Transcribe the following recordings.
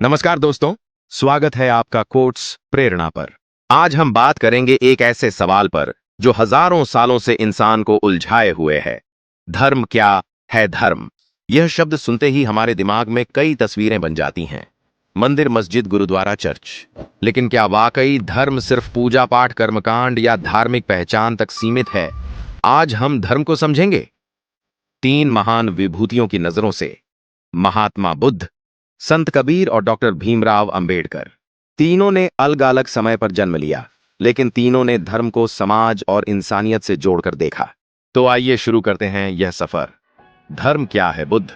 नमस्कार दोस्तों, स्वागत है आपका कोट्स प्रेरणा पर। आज हम बात करेंगे एक ऐसे सवाल पर जो हजारों सालों से इंसान को उलझाए हुए है। धर्म क्या है? धर्म, यह शब्द सुनते ही हमारे दिमाग में कई तस्वीरें बन जाती हैं। मंदिर, मस्जिद, गुरुद्वारा, चर्च। लेकिन क्या वाकई धर्म सिर्फ पूजा पाठ, कर्मकांड या धार्मिक पहचान तक सीमित है? आज हम धर्म को समझेंगे तीन महान विभूतियों की नजरों से। महात्मा बुद्ध, संत कबीर और डॉक्टर भीमराव अंबेडकर। तीनों ने अलग अलग समय पर जन्म लिया, लेकिन तीनों ने धर्म को समाज और इंसानियत से जोड़कर देखा। तो आइए शुरू करते हैं यह सफर। धर्म क्या है? बुद्ध,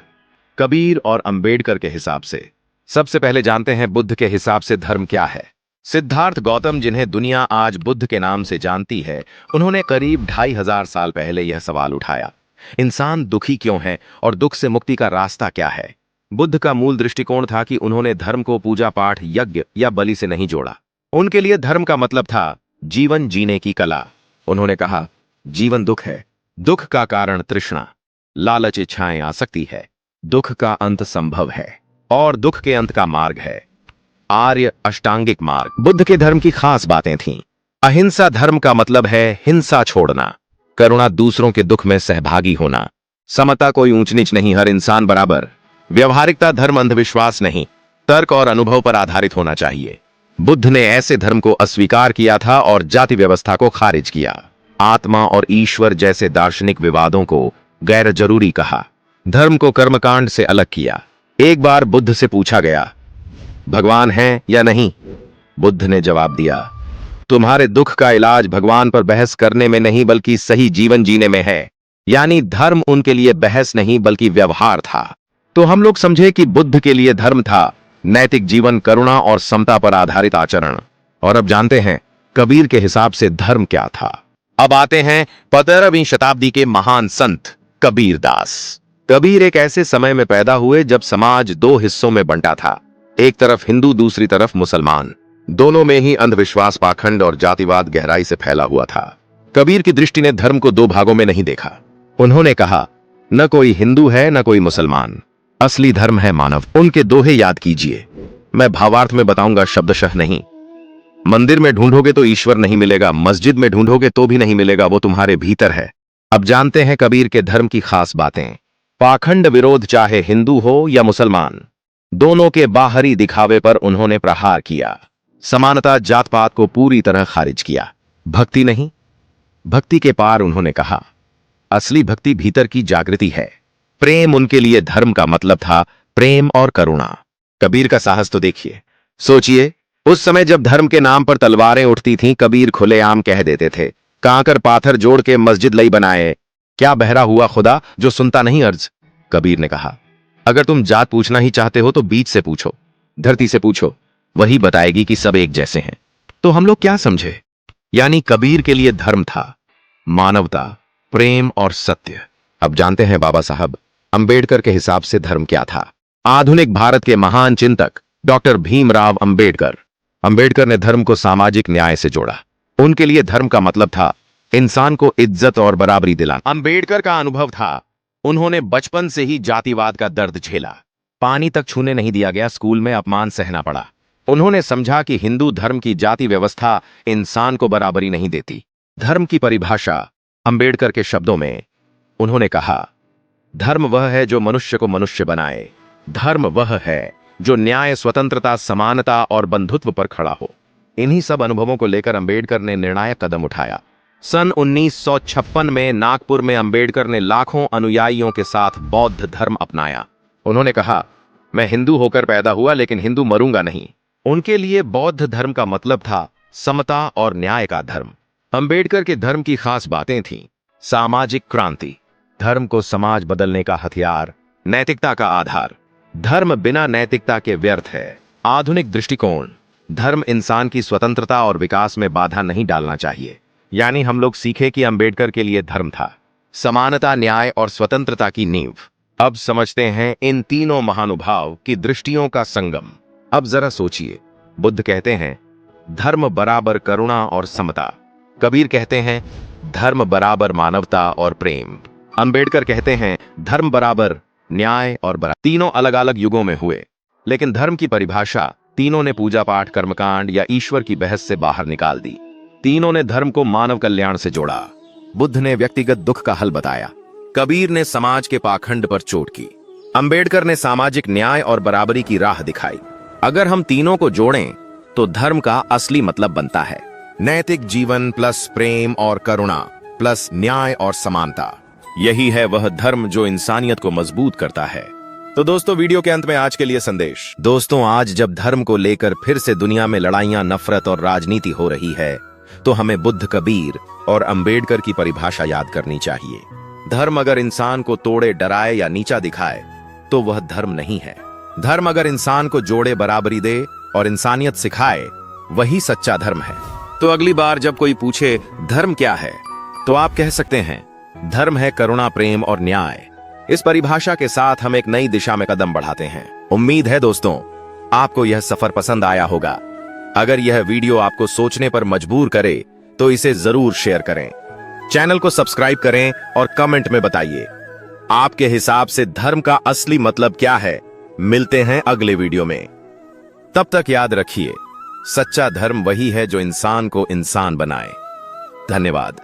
कबीर और अंबेडकर के हिसाब से। सबसे पहले जानते हैं बुद्ध के हिसाब से धर्म क्या है। सिद्धार्थ गौतम, जिन्हें दुनिया आज बुद्ध के नाम से जानती है, उन्होंने करीब 2500 साल पहले यह सवाल उठाया, इंसान दुखी क्यों है और दुख से मुक्ति का रास्ता क्या है। बुद्ध का मूल दृष्टिकोण था कि उन्होंने धर्म को पूजा पाठ, यज्ञ या बलि से नहीं जोड़ा। उनके लिए धर्म का मतलब था जीवन जीने की कला। उन्होंने कहा, जीवन दुख है, दुख का कारण तृष्णा, लालच, इच्छाएं, आसक्ति है। दुख का अंत संभव है और दुख के अंत का मार्ग है आर्य अष्टांगिक मार्ग। बुद्ध के धर्म की खास बातें थीं। अहिंसा धर्म का मतलब है हिंसा छोड़ना, करुणा, दूसरों के दुख में सहभागी होना, समता, कोई ऊंच नीच नहीं, हर इंसान बराबर। व्यवहारिकता धर्म अंधविश्वास नहीं, तर्क और अनुभव पर आधारित होना चाहिए। बुद्ध ने ऐसे धर्म को अस्वीकार किया था और जाति व्यवस्था को खारिज किया। आत्मा और ईश्वर जैसे दार्शनिक विवादों को गैर जरूरी कहा। धर्म को कर्मकांड से अलग किया। एक बार बुद्ध से पूछा गया, भगवान है या नहीं? बुद्ध ने जवाब दिया, तुम्हारे दुख का इलाज भगवान पर बहस करने में नहीं बल्कि सही जीवन जीने में है। यानी धर्म उनके लिए बहस नहीं बल्कि व्यवहार था। तो हम लोग समझे कि बुद्ध के लिए धर्म था नैतिक जीवन, करुणा और समता पर आधारित आचरण। और अब जानते हैं कबीर के हिसाब से धर्म क्या था। अब आते हैं 15वीं शताब्दी के महान संत कबीर दास। कबीर एक ऐसे समय में पैदा हुए जब समाज दो हिस्सों में बंटा था, एक तरफ हिंदू, दूसरी तरफ मुसलमान। दोनों में ही अंधविश्वास, पाखंड और जातिवाद गहराई से फैला हुआ था। कबीर की दृष्टि ने धर्म को दो भागों में नहीं देखा। उन्होंने कहा, न कोई हिंदू है न कोई मुसलमान, असली धर्म है मानव। उनके दोहे याद कीजिए, मैं भावार्थ में बताऊंगा, शब्दशः नहीं। मंदिर में ढूंढोगे तो ईश्वर नहीं मिलेगा, मस्जिद में ढूंढोगे तो भी नहीं मिलेगा, वो तुम्हारे भीतर है। अब जानते हैं कबीर के धर्म की खास बातें। पाखंड विरोध, चाहे हिंदू हो या मुसलमान, दोनों के बाहरी दिखावे पर उन्होंने प्रहार किया। समानता, जात पात को पूरी तरह खारिज किया। भक्ति नहीं, भक्ति के पार उन्होंने कहा, असली भक्ति भीतर की जागृति है। प्रेम, उनके लिए धर्म का मतलब था प्रेम और करुणा। कबीर का साहस तो देखिए, सोचिए, उस समय जब धर्म के नाम पर तलवारें उठती थीं, कबीर खुलेआम कह देते थे, कांकर पाथर जोड़ के मस्जिद लई बनाए, क्या बहरा हुआ खुदा जो सुनता नहीं अर्ज। कबीर ने कहा, अगर तुम जात पूछना ही चाहते हो तो बीज से पूछो, धरती से पूछो, वही बताएगी कि सब एक जैसे हैं। तो हम लोग क्या समझे? यानी कबीर के लिए धर्म था मानवता, प्रेम और सत्य। अब जानते हैं बाबा साहब अंबेडकर के हिसाब से धर्म क्या था। आधुनिक भारत के महान चिंतक डॉक्टर भीमराव अंबेडकर। अंबेडकर ने धर्म को सामाजिक न्याय से जोड़ा। उनके लिए धर्म का मतलब था इंसान को इज्जत और बराबरी दिलाना। अंबेडकर का अनुभव था, उन्होंने बचपन से ही जातिवाद का दर्द झेला। पानी तक छूने नहीं दिया गया, स्कूल में अपमान सहना पड़ा। उन्होंने समझा कि हिंदू धर्म की जाति व्यवस्था इंसान को बराबरी नहीं देती। धर्म की परिभाषा अंबेडकर के शब्दों में उन्होंने कहा, धर्म वह है जो मनुष्य को मनुष्य बनाए। धर्म वह है जो न्याय, स्वतंत्रता, समानता और बंधुत्व पर खड़ा हो। इन्हीं सब अनुभवों को लेकर अंबेडकर ने निर्णायक कदम उठाया। सन 1956 में नागपुर में अंबेडकर ने लाखों अनुयायियों के साथ बौद्ध धर्म अपनाया। उन्होंने कहा, मैं हिंदू होकर पैदा हुआ लेकिन हिंदू मरूंगा नहीं। उनके लिए बौद्ध धर्म का मतलब था समता और न्याय का धर्म। अंबेडकर के धर्म की खास बातें थीं। सामाजिक क्रांति, धर्म को समाज बदलने का हथियार, नैतिकता का आधार, धर्म बिना नैतिकता के व्यर्थ है। आधुनिक दृष्टिकोण, धर्म इंसान की स्वतंत्रता और विकास में बाधा नहीं डालना चाहिए। यानी हम लोग सीखे कि अंबेडकर के लिए धर्म था समानता, न्याय और स्वतंत्रता की नींव। अब समझते हैं इन तीनों महानुभाव की दृष्टियों का संगम। अब जरा सोचिए, बुद्ध कहते हैं धर्म बराबर करुणा और समता। कबीर कहते हैं धर्म बराबर मानवता और प्रेम। अंबेडकर कहते हैं धर्म बराबर न्याय और बराबर। तीनों अलग अलग युगों में हुए, लेकिन धर्म की परिभाषा तीनों ने पूजा पाठ, कर्मकांड या ईश्वर की बहस से बाहर निकाल दी। तीनों ने धर्म को मानव कल्याण से जोड़ा। बुद्ध ने व्यक्तिगत दुख का हल बताया, कबीर ने समाज के पाखंड पर चोट की, अंबेडकर ने सामाजिक न्याय और बराबरी की राह दिखाई। अगर हम तीनों को जोड़ें तो धर्म का असली मतलब बनता है नैतिक जीवन प्लस प्रेम और करुणा प्लस न्याय और समानता। यही है वह धर्म जो इंसानियत को मजबूत करता है। तो दोस्तों, वीडियो के अंत में आज के लिए संदेश। दोस्तों, आज जब धर्म को लेकर फिर से दुनिया में लड़ाइयां, नफरत और राजनीति हो रही है, तो हमें बुद्ध, कबीर और अंबेडकर की परिभाषा याद करनी चाहिए। धर्म अगर इंसान को तोड़े, डराए या नीचा दिखाए तो वह धर्म नहीं है। धर्म अगर इंसान को जोड़े, बराबरी दे और इंसानियत सिखाए, वही सच्चा धर्म है। तो अगली बार जब कोई पूछे धर्म क्या है, तो आप कह सकते हैं धर्म है करुणा, प्रेम और न्याय। इस परिभाषा के साथ हम एक नई दिशा में कदम बढ़ाते हैं। उम्मीद है दोस्तों, आपको यह सफर पसंद आया होगा। अगर यह वीडियो आपको सोचने पर मजबूर करे तो इसे जरूर शेयर करें, चैनल को सब्सक्राइब करें और कमेंट में बताइए आपके हिसाब से धर्म का असली मतलब क्या है। मिलते हैं अगले वीडियो में। तब तक याद रखिए, सच्चा धर्म वही है जो इंसान को इंसान बनाए। धन्यवाद।